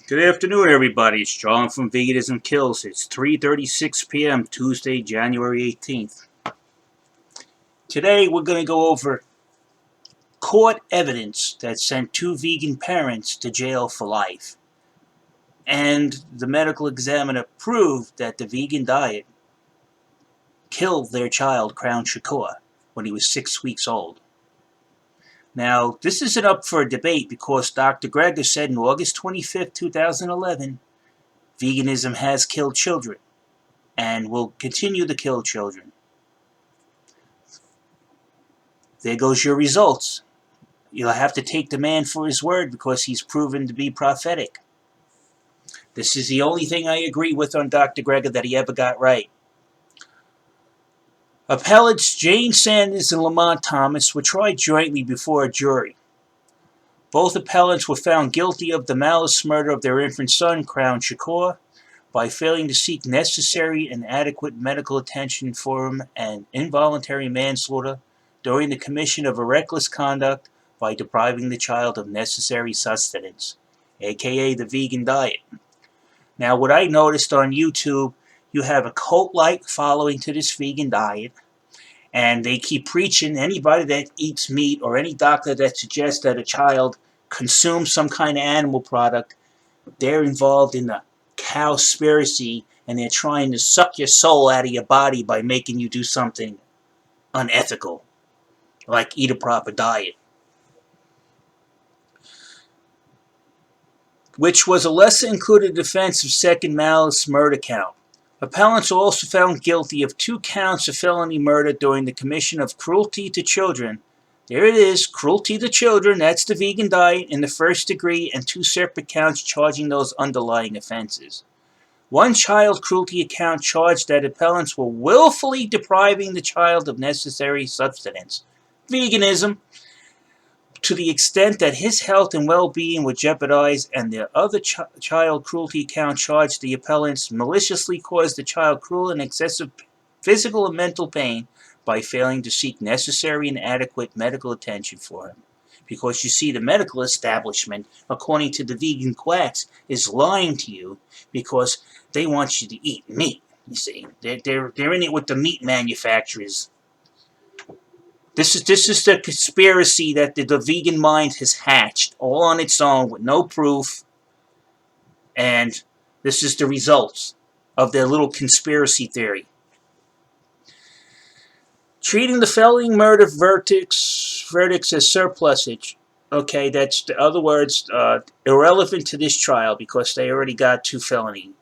Good afternoon, everybody. It's John from Veganism KILLS. It's 3:36 p.m. Tuesday, January 18th. Today, we're going to go over court evidence that sent two vegan parents to jail for life. And the medical examiner proved that the vegan diet killed their child, Crown Shakur, when he was 6 weeks old. Now, this isn't up for a debate because Dr. Greger said on August 25th, 2011, veganism has killed children and will continue to kill children. There goes your results. You'll have to take the man for his word because he's proven to be prophetic. This is the only thing I agree with on Dr. Greger that he ever got right. Appellants Jane Sanders and Lamont Thomas were tried jointly before a jury. Both appellants were found guilty of the malice murder of their infant son, Crown Shakur, by failing to seek necessary and adequate medical attention for him and involuntary manslaughter during the commission of a reckless conduct by depriving the child of necessary sustenance, aka the vegan diet. Now, what I noticed on YouTube, you have a cult-like following to this vegan diet, and they keep preaching anybody that eats meat or any doctor that suggests that a child consumes some kind of animal product, they're involved in the cowspiracy, and they're trying to suck your soul out of your body by making you do something unethical, like eat a proper diet. Which was a lesser-included offense of second malice murder count. Appellants were also found guilty of 2 counts of felony murder during the commission of cruelty to children. There it is, cruelty to children, that's the vegan diet, in the first degree, and 2 separate counts charging those underlying offenses. One child cruelty count charged that appellants were willfully depriving the child of necessary sustenance, veganism, to the extent that his health and well-being were jeopardized, and the other child cruelty count charged the appellants maliciously caused the child cruel and excessive physical and mental pain by failing to seek necessary and adequate medical attention for him. Because you see, the medical establishment, according to the vegan quacks, is lying to you because they want you to eat meat. You see, they're in it with the meat manufacturers. This is the conspiracy that the vegan mind has hatched, all on its own with no proof, and this is the results of their little conspiracy theory. Treating the felony murder verdicts as surplusage. Okay, that's, in other words, irrelevant to this trial because they already got 2 felony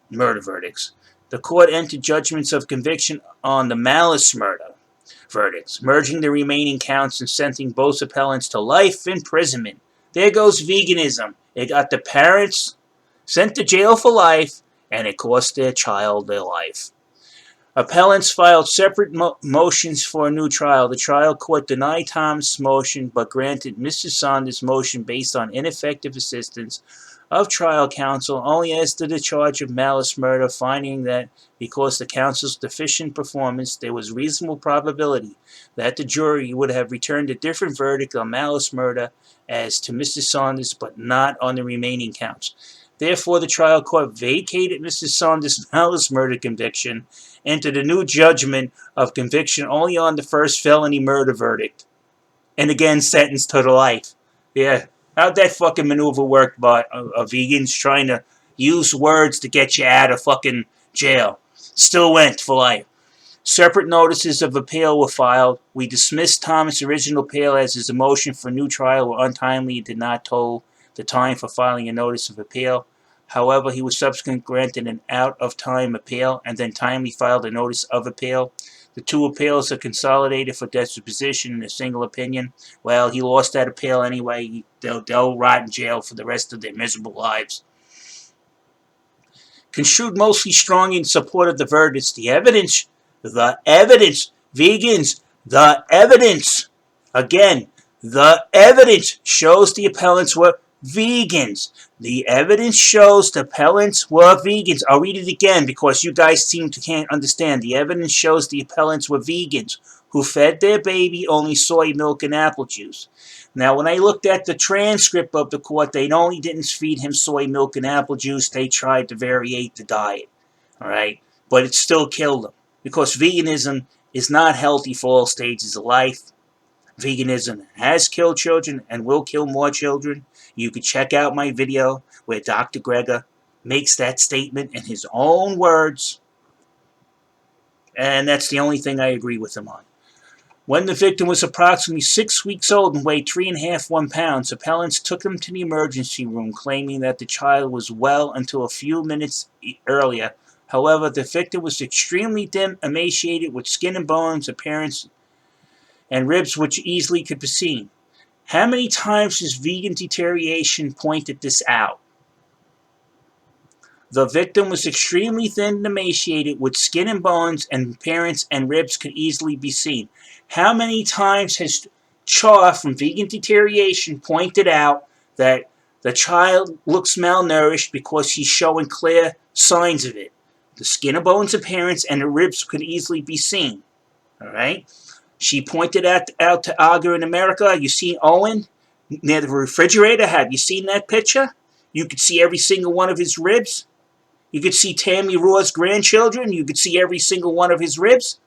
murder verdicts. The court entered judgments of conviction on the malice murder verdicts, merging the remaining counts and sentencing both appellants to life imprisonment. There goes veganism. It got the parents sent to jail for life, and it cost their child their life. Appellants filed separate motions for a new trial. The trial court denied Tom's motion, but granted Mrs. Saunders' motion based on ineffective assistance of trial counsel only as to the charge of malice murder, finding that because the counsel's deficient performance, there was reasonable probability that the jury would have returned a different verdict on malice murder as to Mrs. Saunders, but not on the remaining counts. Therefore, the trial court vacated Mrs. Saunders' malice murder conviction, entered a new judgment of conviction only on the first felony murder verdict, and again sentenced to life. Yeah. How'd that fucking maneuver work by vegans trying to use words to get you out of fucking jail? Still went for life. Separate notices of appeal were filed. We dismissed Thomas' original appeal as his motion for new trial were untimely and did not toll the time for filing a notice of appeal. However, he was subsequently granted an out-of-time appeal and then timely filed a notice of appeal. The 2 appeals are consolidated for disposition in a single opinion. Well, he lost that appeal anyway. They'll rot in jail for the rest of their miserable lives. Construed mostly strong in support of the verdicts, the evidence, vegans, the evidence, again, the evidence shows the appellants were vegans. The evidence shows the appellants were vegans. I'll read it again because you guys can't understand. The evidence shows the appellants were vegans who fed their baby only soy milk and apple juice. Now, when I looked at the transcript of the court, they not only didn't feed him soy milk and apple juice, they tried to variate the diet. All right? But it still killed him. Because veganism is not healthy for all stages of life. Veganism has killed children and will kill more children. You could check out my video where Dr. Greger makes that statement in his own words. And that's the only thing I agree with him on. When the victim was approximately 6 weeks old and weighed 3.5 pounds, appellants took him to the emergency room, claiming that the child was well until a few minutes earlier. However, the victim was extremely thin, emaciated, with skin and bones, appearance, and ribs which easily could be seen. How many times has vegan deterioration pointed this out? The victim was extremely thin and emaciated, with skin and bones, and appearance and ribs could easily be seen. How many times has Char from Vegan Deterioration pointed out that the child looks malnourished because she's showing clear signs of it? The skin and bones appearance and the ribs could easily be seen. All right? She pointed out to Aga in America. You see Owen near the refrigerator? Have you seen that picture? You could see every single one of his ribs. You could see Tammy Raw's grandchildren. You could see every single one of his ribs.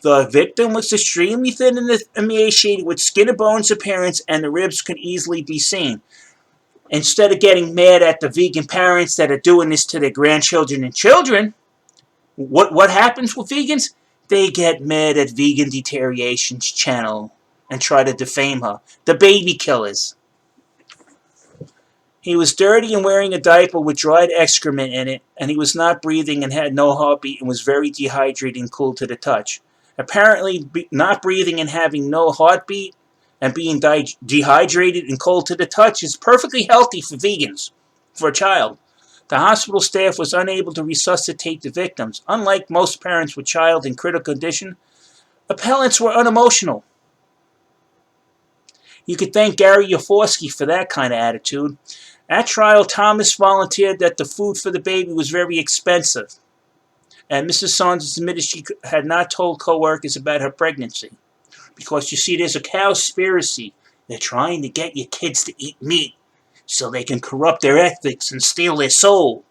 The victim was extremely thin and emaciated, with skin and bones appearance, and the ribs could easily be seen. Instead of getting mad at the vegan parents that are doing this to their grandchildren and children, what happens with vegans? They get mad at Vegan Deterioration's channel and try to defame her. The baby killers. He was dirty and wearing a diaper with dried excrement in it, and he was not breathing and had no heartbeat and was very dehydrated and cool to the touch. Apparently, not breathing and having no heartbeat and being dehydrated and cold to the touch is perfectly healthy for vegans, for a child. The hospital staff was unable to resuscitate the victims. Unlike most parents with child in critical condition, appellants were unemotional. You could thank Gary Yaforsky for that kind of attitude. At trial, Thomas volunteered that the food for the baby was very expensive, and Mrs. Saunders admitted she had not told co-workers about her pregnancy. Because, you see, there's a cowspiracy. They're trying to get your kids to eat meat so they can corrupt their ethics and steal their soul.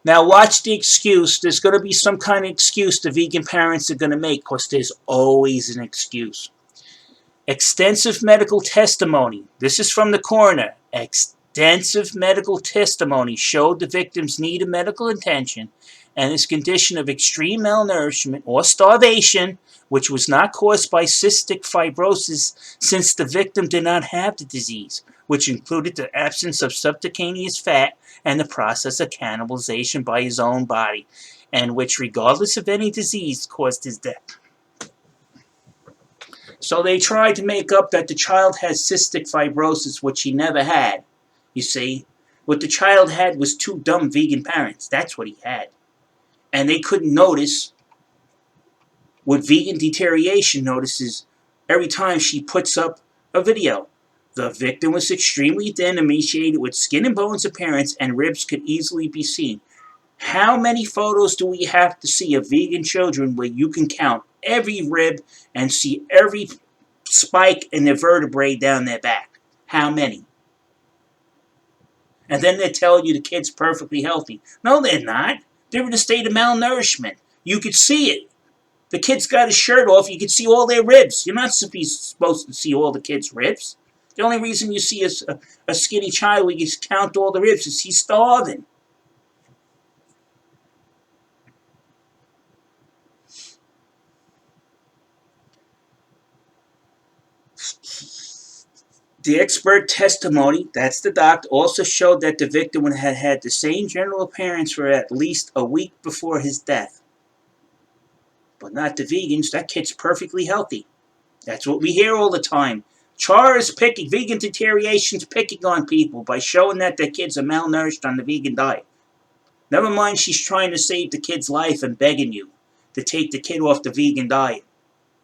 Now watch the excuse. There's going to be some kind of excuse the vegan parents are going to make, because there's always an excuse. Extensive medical testimony. This is from the coroner. Extensive medical testimony showed the victim's need of medical attention and his condition of extreme malnourishment or starvation, which was not caused by cystic fibrosis, since the victim did not have the disease, which included the absence of subcutaneous fat and the process of cannibalization by his own body, and which, regardless of any disease, caused his death. So they tried to make up that the child had cystic fibrosis, which he never had. You see, what the child had was two dumb vegan parents. That's what he had. And they couldn't notice what Vegan Deterioration notices every time she puts up a video. The victim was extremely thin, emaciated, with skin and bones appearance, and ribs could easily be seen. How many photos do we have to see of vegan children where you can count every rib and see every spike in their vertebrae down their back? How many? And then they tell you the kid's perfectly healthy. No, they're not. They're in a state of malnourishment. You could see it. The kid's got his shirt off. You can see all their ribs. You're not supposed to see all the kid's ribs. The only reason you see a skinny child where you count all the ribs is he's starving. The expert testimony, that's the doctor, also showed that the victim had had the same general appearance for at least a week before his death. But not the vegans. That kid's perfectly healthy. That's what we hear all the time. Char is picking, Vegan Deterioration's picking on people by showing that their kids are malnourished on the vegan diet. Never mind she's trying to save the kid's life and begging you to take the kid off the vegan diet.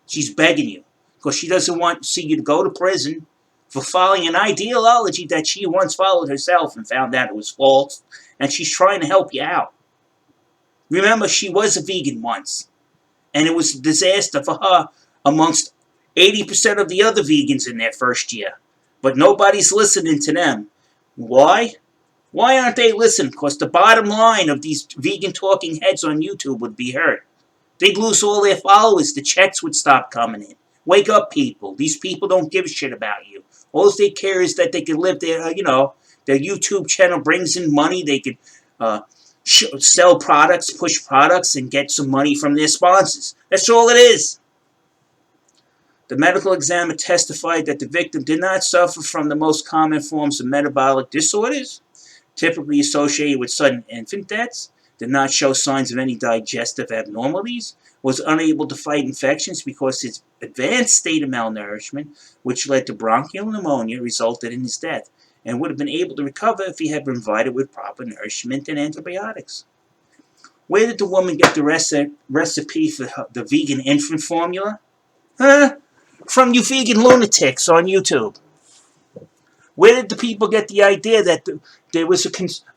She's begging you because she doesn't want to see you to go to prison for following an ideology that she once followed herself and found out it was false, and she's trying to help you out. Remember, she was a vegan once, and it was a disaster for her amongst 80% of the other vegans in their first year. But nobody's listening to them. Why? Why aren't they listening? Because the bottom line of these vegan talking heads on YouTube would be hurt. They'd lose all their followers. The checks would stop coming in. Wake up, people. These people don't give a shit about you. All they care is that they can live their, their YouTube channel brings in money. They could sell products, push products, and get some money from their sponsors. That's all it is. The medical examiner testified that the victim did not suffer from the most common forms of metabolic disorders, typically associated with sudden infant deaths, did not show signs of any digestive abnormalities, was unable to fight infections because his advanced state of malnourishment, which led to bronchial pneumonia, resulted in his death, and would have been able to recover if he had been provided with proper nourishment and antibiotics. Where did the woman get the recipe for the vegan infant formula? Huh? From you vegan lunatics on YouTube. Where did the people get the idea that there was a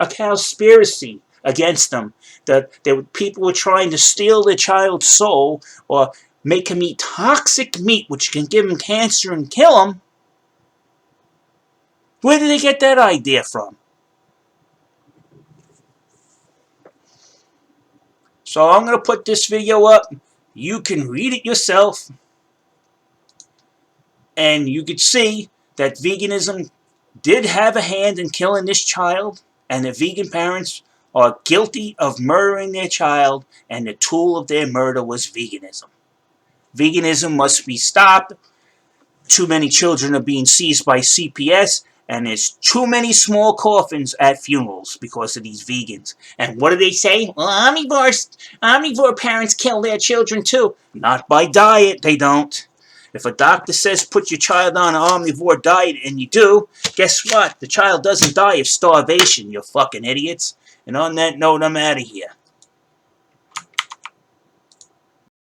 conspiracy against them? That people were trying to steal their child's soul or make him eat toxic meat which can give him cancer and kill him? Where did they get that idea from? So I'm going to put this video up. You can read it yourself. And you could see that veganism did have a hand in killing this child, and the vegan parents are guilty of murdering their child, and the tool of their murder was veganism. Veganism must be stopped. Too many children are being seized by CPS, and there's too many small coffins at funerals because of these vegans. And what do they say? Well, omnivore parents kill their children too. Not by diet, they don't. If a doctor says put your child on an omnivore diet and you do, guess what? The child doesn't die of starvation, you fucking idiots. And on that note, I'm out of here.